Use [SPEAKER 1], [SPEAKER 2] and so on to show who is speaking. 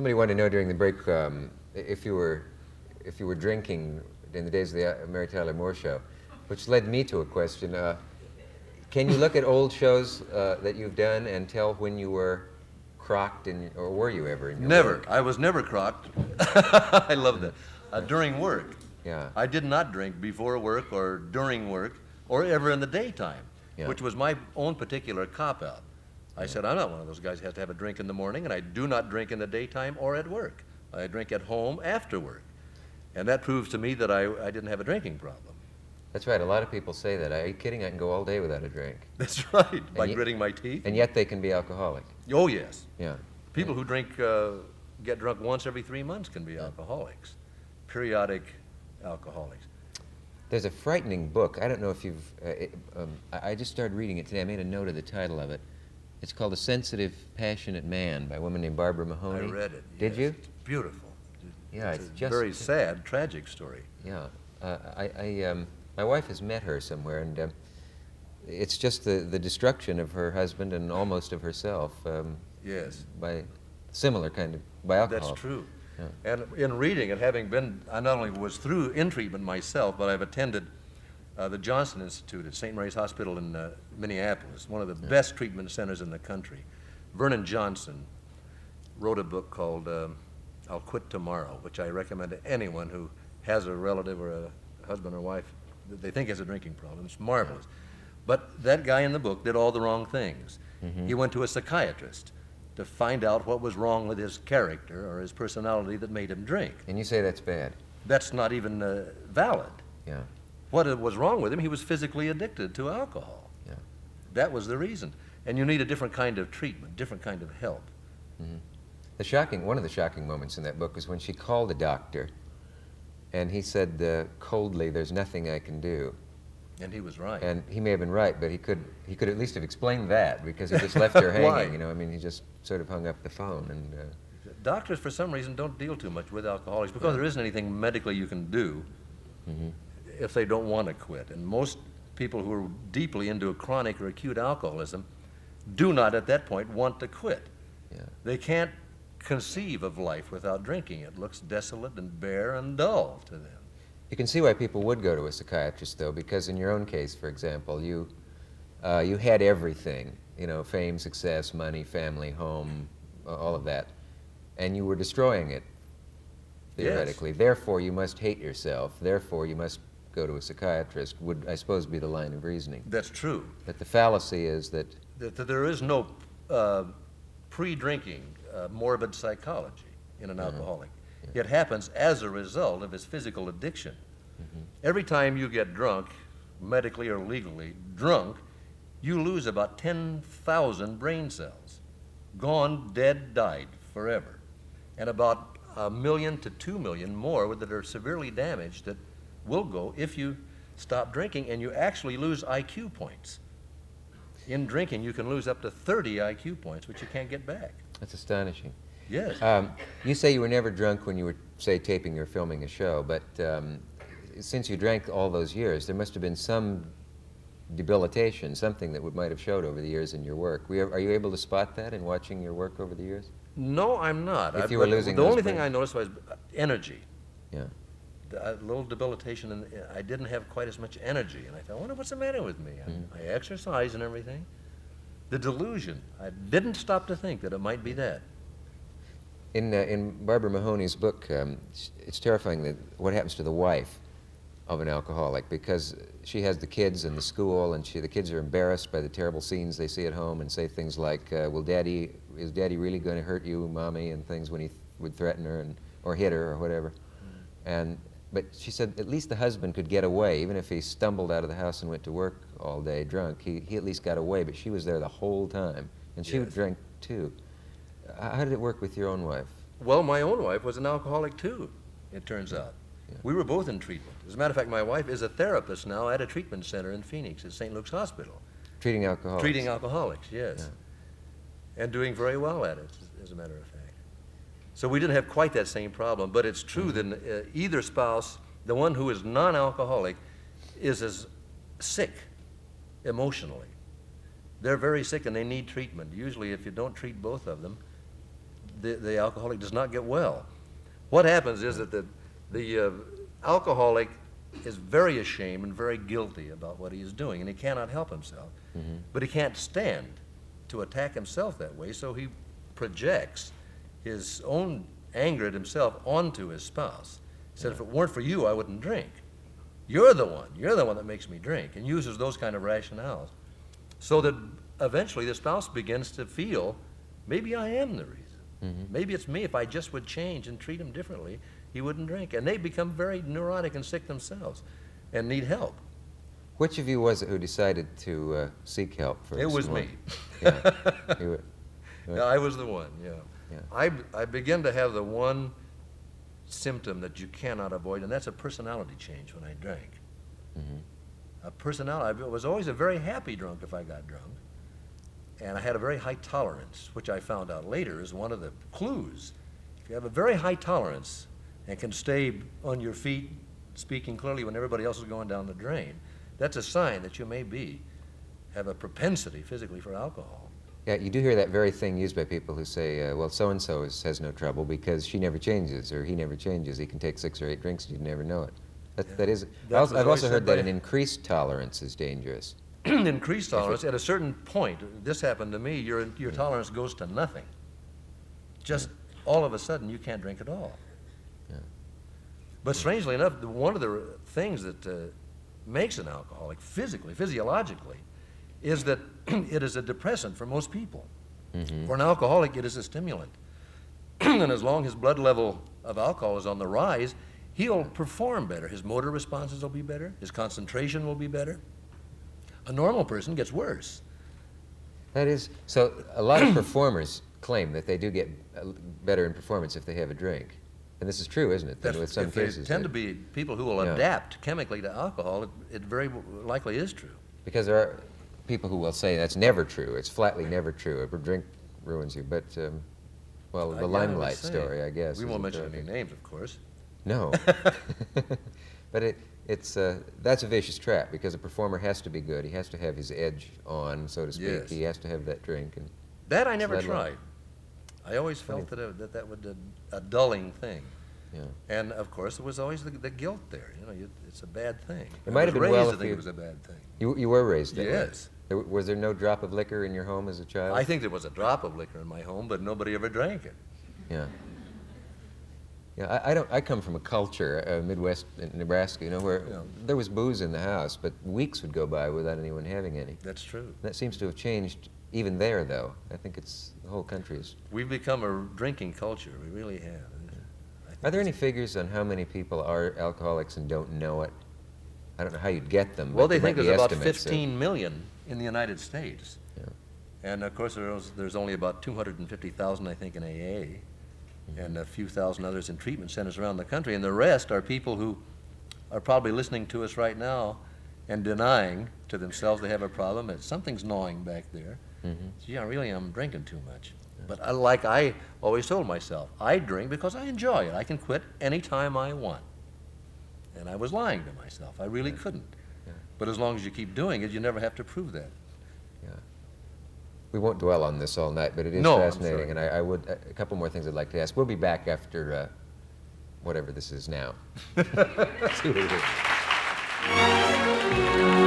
[SPEAKER 1] Somebody wanted to know during the break if you were drinking in the days of the Mary Tyler Moore Show, which led me to a question. Can you look at old shows that you've done and tell when you were crocked, or were you ever in your
[SPEAKER 2] Never.
[SPEAKER 1] work?
[SPEAKER 2] I was never crocked. I love that. During work.
[SPEAKER 1] Yeah.
[SPEAKER 2] I did not drink before work or during work or ever in the daytime,
[SPEAKER 1] Yeah.
[SPEAKER 2] which was my own particular cop-out. I said, I'm not one of those guys who has to have a drink in the morning, and I do not drink in the daytime or at work. I drink at home after work. And that proves to me that I didn't have a drinking problem.
[SPEAKER 1] That's right. A lot of people say that. Are you kidding? I can go all day without a drink.
[SPEAKER 2] That's right, by
[SPEAKER 1] ye-
[SPEAKER 2] gritting my teeth.
[SPEAKER 1] And yet they can be alcoholic.
[SPEAKER 2] Oh, yes.
[SPEAKER 1] Yeah.
[SPEAKER 2] People who drink, get drunk once every 3 months can be alcoholics, periodic alcoholics.
[SPEAKER 1] There's a frightening book. I don't know if you've... I just started reading it today. I made a note of the title of it. It's called A Sensitive, Passionate Man by a woman named Barbara Mahoney.
[SPEAKER 2] I read it.
[SPEAKER 1] Did
[SPEAKER 2] yes.
[SPEAKER 1] you?
[SPEAKER 2] It's beautiful.
[SPEAKER 1] Yeah,
[SPEAKER 2] it's
[SPEAKER 1] it's
[SPEAKER 2] a
[SPEAKER 1] just...
[SPEAKER 2] very sad, tragic story.
[SPEAKER 1] Yeah. My wife has met her somewhere, and it's just the destruction of her husband and almost of herself
[SPEAKER 2] Yes,
[SPEAKER 1] by similar kind of... by alcohol.
[SPEAKER 2] that's true.
[SPEAKER 1] Yeah.
[SPEAKER 2] And in reading it, having been, I not only was through in treatment myself, but I've attended the Johnson Institute at St. Mary's Hospital in Minneapolis, one of the best treatment centers in the country. Vernon Johnson wrote a book called I'll Quit Tomorrow, which I recommend to anyone who has a relative or a husband or wife that they think has a drinking problem. It's marvelous. But that guy in the book did all the wrong things.
[SPEAKER 1] Mm-hmm.
[SPEAKER 2] He went to a psychiatrist to find out what was wrong with his character or his personality that made him drink.
[SPEAKER 1] And you say that's bad.
[SPEAKER 2] That's not even valid.
[SPEAKER 1] Yeah.
[SPEAKER 2] What was wrong with him, he was physically addicted to alcohol.
[SPEAKER 1] Yeah.
[SPEAKER 2] That was the reason. And you need a different kind of treatment, different kind of help.
[SPEAKER 1] Mm-hmm. One of the shocking moments in that book was when she called the doctor, and he said coldly, "There's nothing I can do."
[SPEAKER 2] And he was right.
[SPEAKER 1] And he may have been right, but he could at least have explained that, because he just left her hanging.
[SPEAKER 2] Why?
[SPEAKER 1] You know, I mean, he just sort of hung up the phone, and
[SPEAKER 2] Doctors, for some reason, don't deal too much with alcoholics because there isn't anything medically you can do if they don't want to quit. And most people who are deeply into a chronic or acute alcoholism do not, at that point, want to quit.
[SPEAKER 1] yeah.
[SPEAKER 2] They can't conceive of life without drinking. It looks desolate and bare and dull to them.
[SPEAKER 1] You can see why people would go to a psychiatrist, though, because in your own case, for example, you had everything, you know, fame, success, money, family, home, all of that, and you were destroying it, theoretically.
[SPEAKER 2] Yes.
[SPEAKER 1] Therefore, you must hate yourself. Therefore, you must go to a psychiatrist, would, I suppose, be the line of reasoning.
[SPEAKER 2] That's true.
[SPEAKER 1] But the fallacy is that...
[SPEAKER 2] That there is no pre-drinking morbid psychology in an alcoholic. It happens as a result of his physical addiction. Every time you get drunk, medically or legally drunk, you lose about 10,000 brain cells. Gone, dead, died, forever. And about 1 million to 2 million more that are severely damaged that will go if you stop drinking, and you actually lose IQ points. In drinking, you can lose up to 30 IQ points, which you can't get back.
[SPEAKER 1] That's astonishing.
[SPEAKER 2] Yes.
[SPEAKER 1] You say you were never drunk when you were, say, taping or filming a show, but since you drank all those years, there must have been some debilitation, something that might have showed over the years in your work. Are you able to spot that in watching your work over the years?
[SPEAKER 2] No, I'm not.
[SPEAKER 1] If you were losing
[SPEAKER 2] the
[SPEAKER 1] those
[SPEAKER 2] only thing
[SPEAKER 1] brains.
[SPEAKER 2] I noticed was energy.
[SPEAKER 1] Yeah.
[SPEAKER 2] A little debilitation, and I didn't have quite as much energy. And I thought, I wonder what's the matter with me. I exercise and everything. The delusion. I didn't stop to think that it might be that.
[SPEAKER 1] In Barbara Mahoney's book, it's terrifying that what happens to the wife of an alcoholic, because she has the kids and the school, and the kids are embarrassed by the terrible scenes they see at home and say things like, "Well, is Daddy really going to hurt you, Mommy?" and things when he would threaten her or hit her or whatever. But she said at least the husband could get away, even if he stumbled out of the house and went to work all day drunk. He at least got away, but she was there the whole time, and she
[SPEAKER 2] Yes.
[SPEAKER 1] drank too. How did it work with your own wife?
[SPEAKER 2] Well, my own wife was an alcoholic too, it turns out.
[SPEAKER 1] Yeah.
[SPEAKER 2] We were both in treatment. As a matter of fact, my wife is a therapist now at a treatment center in Phoenix at St. Luke's Hospital.
[SPEAKER 1] Treating alcoholics?
[SPEAKER 2] Treating alcoholics, yes. And doing very well at it, as a matter of fact. So we didn't have quite that same problem, but it's true that either spouse, the one who is non-alcoholic, is as sick emotionally. They're very sick and they need treatment. Usually if you don't treat both of them, the alcoholic does not get well. What happens is that the alcoholic is very ashamed and very guilty about what he is doing, and he cannot help himself. But he can't stand to attack himself that way, so he projects his own anger at himself onto his spouse. He said, if it weren't for you, I wouldn't drink. You're the one that makes me drink, and uses those kind of rationales. So that eventually the spouse begins to feel, maybe I am the reason. Maybe it's me. If I just would change and treat him differently, he wouldn't drink. And they become very neurotic and sick themselves and need help.
[SPEAKER 1] Which of you was it who decided to seek help first?
[SPEAKER 2] It was me.
[SPEAKER 1] Yeah. You
[SPEAKER 2] Yeah, I was the one, yeah.
[SPEAKER 1] Yeah.
[SPEAKER 2] I began to have the one symptom that you cannot avoid, and that's a personality change when I drank. A personality. I was always a very happy drunk if I got drunk, and I had a very high tolerance, which I found out later is one of the clues. If you have a very high tolerance and can stay on your feet speaking clearly when everybody else is going down the drain, that's a sign that you may have a propensity physically for alcohol.
[SPEAKER 1] Yeah, you do hear that very thing used by people who say, well, so-and-so has no trouble because she never changes or he never changes. He can take 6 or 8 drinks and you'd never know it. That is. I've also heard that an increased tolerance is dangerous.
[SPEAKER 2] Increased tolerance, at a certain point, this happened to me, your tolerance goes to nothing. Just all of a sudden, you can't drink at all.
[SPEAKER 1] Yeah.
[SPEAKER 2] But strangely enough, one of the things that makes an alcoholic physiologically, is that it is a depressant for most people. For an alcoholic, it is a stimulant. And as long as his blood level of alcohol is on the rise, he'll perform better. His motor responses will be better. His concentration will be better. A normal person gets worse.
[SPEAKER 1] That is, so a lot of performers claim that they do get better in performance if they have a drink. And this is true, isn't it? With some
[SPEAKER 2] if
[SPEAKER 1] cases.
[SPEAKER 2] They tend to be people who will adapt chemically to alcohol, it very likely is true.
[SPEAKER 1] Because there are people who will say that's never true. It's flatly never true. A drink ruins you. But, well, the Limelight story, I guess.
[SPEAKER 2] We won't mention any names, of course.
[SPEAKER 1] No. But that's a vicious trap because a performer has to be good. He has to have his edge on, so to speak.
[SPEAKER 2] Yes.
[SPEAKER 1] He has to have that drink. And
[SPEAKER 2] that I never tried. I always felt that would be a dulling thing.
[SPEAKER 1] Yeah.
[SPEAKER 2] And of course, there was always the guilt there. It's a bad thing.
[SPEAKER 1] It might have been well if
[SPEAKER 2] it was a bad thing.
[SPEAKER 1] You were raised that way.
[SPEAKER 2] Yes.
[SPEAKER 1] Was there no drop of liquor in your home as a child?
[SPEAKER 2] I think there was a drop of liquor in my home, but nobody ever drank it.
[SPEAKER 1] Yeah. Yeah, I come from a culture, Midwest Nebraska, where there was booze in the house, but weeks would go by without anyone having any.
[SPEAKER 2] That's true.
[SPEAKER 1] That seems to have changed even there, though. I think the whole country is.
[SPEAKER 2] We've become a drinking culture. We really have.
[SPEAKER 1] Are there any figures on how many people are alcoholics and don't know it? I don't know how you'd get them.
[SPEAKER 2] Well,
[SPEAKER 1] but
[SPEAKER 2] they think
[SPEAKER 1] there
[SPEAKER 2] there's
[SPEAKER 1] might
[SPEAKER 2] about
[SPEAKER 1] be estimates,
[SPEAKER 2] 15 million in the United States.
[SPEAKER 1] Yeah.
[SPEAKER 2] And of course, there's only about 250,000, I think, in AA, and a few thousand others in treatment centers around the country. And the rest are people who are probably listening to us right now and denying to themselves they have a problem, that something's gnawing back there. Gee, I'm drinking too much. But like I always told myself, I drink because I enjoy it. I can quit any time I want. And I was lying to myself. I really couldn't.
[SPEAKER 1] Yeah.
[SPEAKER 2] But as long as you keep doing it, you never have to prove that.
[SPEAKER 1] Yeah. We won't dwell on this all night, but it is fascinating. And I would, a couple more things I'd like to ask. We'll be back after whatever this is now. See what it is.